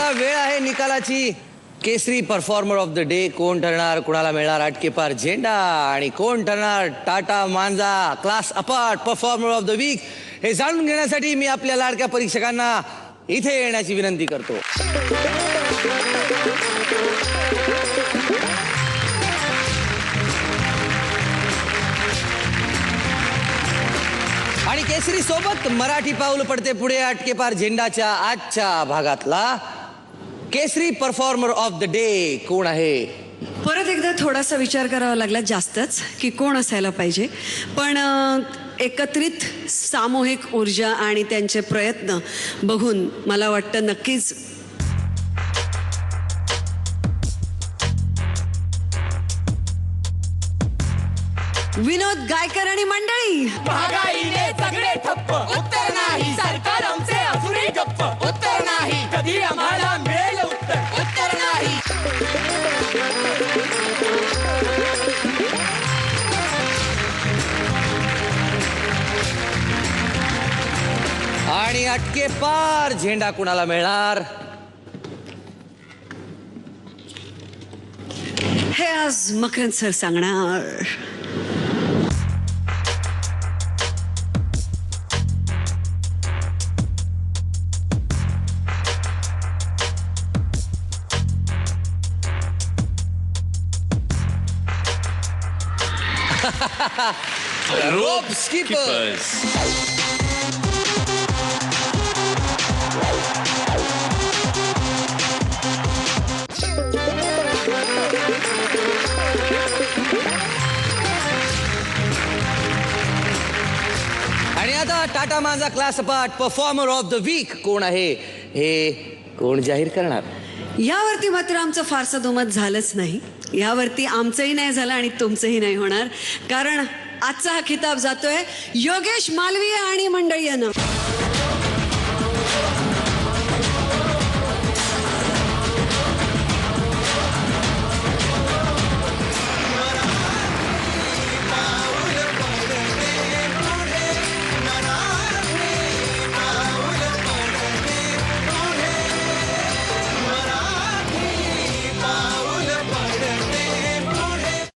आता वेळ आहे निकालाची. केसरी परफॉर्मर ऑफ द डे कोण ठरणार, कुणाला मिळणार अटकेपार झेंडा आणि कोण ठरणार Tata Manza class apart performer of the week, हे जाणून घेण्यासाठी मी आपल्या लाडक्या परीक्षकांना इथे येण्याची विनंती करतो. आणि केसरी सोबत मराठी पाऊल पडते पुढे अटकेपार झेंडाच्या आजच्या भागातला केसरी परफॉर्मर ऑफ द डे कोण आहे. परत एकदा थोडासा विचार करावा लागला जास्तच की कोण असायला पाहिजे, पण एकत्रित सामूहिक ऊर्जा आणि त्यांचे प्रयत्न बघून मला वाटतं नक्कीच विनोद गायकर आणि मंडळी. महागाईने सगळे ठप्प, उत्तर नाही सरकार आमचे अजूनही गप्प, उत्तर नाही कधी आम्हाला मिळेल उत्तर, उत्तर नाही. आणि अटकेपार झेंडा कुणाला मिळणार हे आज मकरंद सर सांगणार. Rope skippers. आणि आता Tata Manza class apart performer of the week कोण आहे हे कोण जाहीर करणार. यावरती मात्र आमचं फारसं दुमत झालंच नाही. यावरती आमचंही नाही झालं आणि तुमचंही नाही होणार, कारण आजचा हा खिताब जातोय योगेश मालवीय आणि मंडळी यांना.